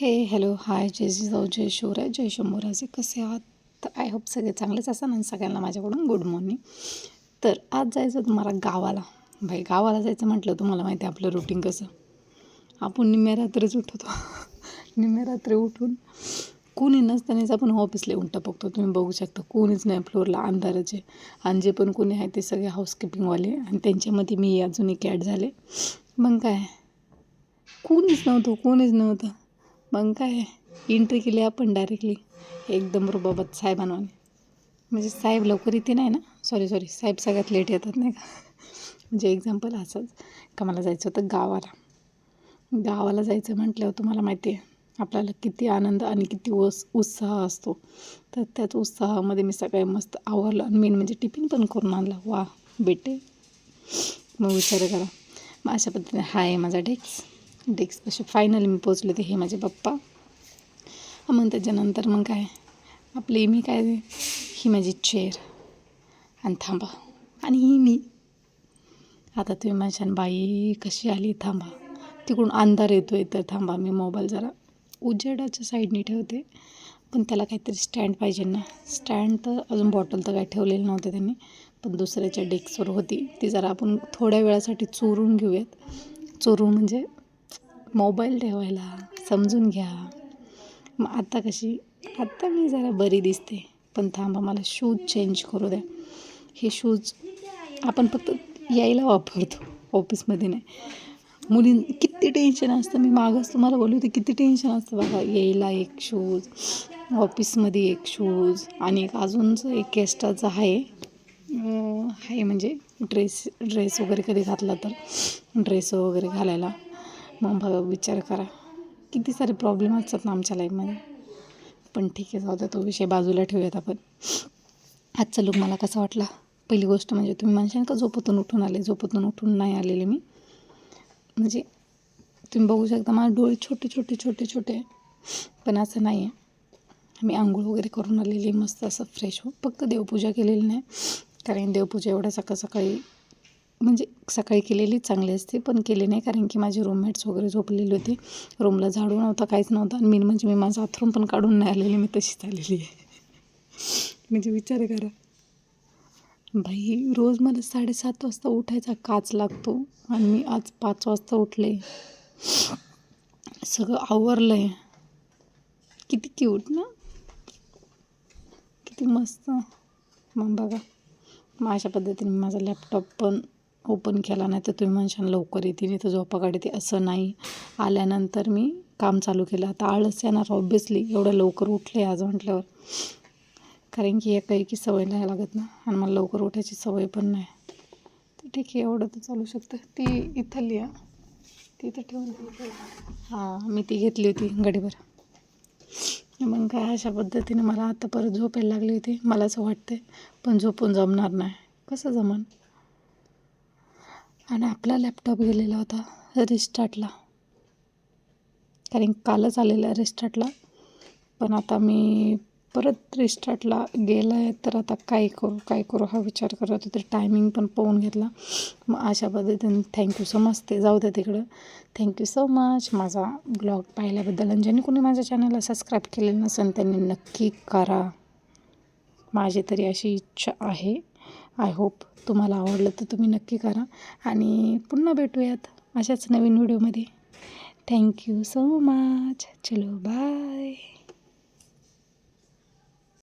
Hello, हाय, जय जिजाऊ, जय शिवराय, जय शंभूराजे. कसे आहात? तर आय होप सगळे चांगलेच असाल आणि सगळ्यांना माझ्याकडून गुड मॉर्निंग. तर आज जायचं तुम्हाला गावाला. भाई गावाला जायचं म्हटलं तुम्हाला माहिती आहे आपलं रुटीन कसं. आपण निम्म्या रात्रीच उठतो. निम्म्या रात्री उठून कोणी नसतानाच आपण ऑफिसला येऊन टपकतो. तुम्ही बघू शकता कोणीच नाही फ्लोअरला, अंधाराचे. आणि जे पण कोणी आहे ते सगळे हाऊसकीपिंगवाले आणि त्यांच्यामध्ये मी अजून एक ॲड झाले. मग काय कोणीच नव्हतं. मग काय एंट्री केली आपण डायरेक्टली एकदम रुबाबात साहेबांवाने. म्हणजे साहेब लवकर येते नाही ना, सॉरी साहेब सगळ्यात लेट येतात नाही का. म्हणजे एक्झाम्पल असंच का मला जायचं होतं गावाला जायचं म्हटल्यावर तुम्हाला माहिती आहे आपल्याला किती आनंद आणि किती उत्साह असतो. तर त्याच उत्साहामध्ये मी सकाळी मस्त आवरलं आणि मेन म्हणजे टिफिन पण करून आणला. वा बेटे, मग विचार करा. मग अशा पद्धतीने हा आहे माझा डेस्कपाशी फायनली मी पोचले. ते हे माझे पप्पा. मग त्याच्यानंतर मग काय ही माझी चेअर आणि थांबा आणि ही मी. आता तुम्ही म्हणशाल बाई कशी आली, थांबा तिकडून अंधार येतो आहे तर थांबा मी मोबाईल जरा उजेडाच्या साईडने ठेवते. पण त्याला काहीतरी स्टँड पाहिजे ना. स्टँड तर अजून बॉटल तर काय ठेवलेलं नव्हतं त्यांनी, पण दुसऱ्याच्या डेस्कवर होती ती. जरा आपण थोड्या वेळासाठी चोरून घेऊयात. चोरून म्हणजे मोबाईल ठेवायला, समजून घ्या. मग आता मी जरा बरी दिसते. पण थांबा मला शूज चेंज करू द्या. हे शूज आपण फक्त यायला वापरतो, ऑफिसमध्ये नाही. किती टेन्शन असतं. मी मागच तुम्हाला बोलली होती किती टेन्शन असतं बघा. यायला एक शूज, ऑफिसमध्ये एक शूज आणि एक अजूनचं एक एक्स्ट्राचं आहे म्हणजे ड्रेस वगैरे कधी घातला तर ड्रेस वगैरे घालायला. मग बघा विचार करा किती सारे प्रॉब्लेम असतात ना आमच्या लाईफमध्ये. पण ठीक आहे, जाऊ द्या, तो विषय बाजूला ठेवूयात आपण. आजचा लूक मला कसा वाटला. पहिली गोष्ट म्हणजे तुम्ही म्हणशाल का झोपेतून उठून नाही आलेले मी. म्हणजे तुम्ही बघू शकता माझे डोळे छोटे पण असं नाही आहे. मी आंघोळ वगैरे करून आलेली मस्त असं फ्रेश हो. फक्त देवपूजा केलेली नाही, कारण देवपूजा एवढ्या सकाळी केलेली चांगली असते, पण केली नाही कारण की माझे रूममेट्स वगैरे झोपलेली होती. रूमला झाडू नव्हता, काहीच नव्हतं. आणि मी माझा बाथरूम पण काढून नाही आलेली, मी तशीच आलेली आहे. म्हणजे विचार करा बाई, रोज मला 7:30 वाजता उठायचा काच लागतो आणि मी आज 5 वाजता उठले. सगळं आवरलं आहे. किती क्यूट ना, किती मस्त. मग बघा, मग अशा पद्धतीने माझा लॅपटॉप पण ओपन केला. नाही तर तुम्ही म्हणशाल लवकर येते नाही तर झोपा काढते. असं नाही, आल्यानंतर मी काम चालू केलं. आता आळस येणार ऑब्व्हियसली, एवढं लवकर उठले आज म्हटल्यावर, कारण की एकाएकी सवय नाही लागत ना. आणि मला लवकर उठायची सवय पण नाही. तर ठीक आहे, एवढं तर चालू शकतं. ती इथली आहे, ती इथं ठेवून मी ती घेतली होती गडीवर. मग काय अशा पद्धतीने मला आता परत झोपायला लागली होती. मला असं वाटतं पण झोपून जमणार नाही. कसं जमन. आणि आपला लॅपटॉप गेलेला होता रिस्टार्टला, कारण कालच आलेला रिस्टार्टला. पण आता मी परत रिस्टार्टला गेला आहे, तर आता काय करू हा विचार करत होते. टायमिंग पण पाहून घेतला. मग अशा पद्धतीने थँक्यू सो मच. ते जाऊ द्या तिकडं. थँक्यू सो मच माझा ब्लॉग पाहिल्याबद्दल. आणि ज्यांनी कोणी माझ्या चॅनलला सबस्क्राईब केलेलं नसेल त्यांनी नक्की करा. माझी तरी अशी इच्छा आहे. आय होप तुम्हाला आवडलं तर तुम्ही नक्की करा. आणि पुन्हा भेटूयात अशाच नवीन व्हिडिओमध्ये. Thank you so much. चलो बाय.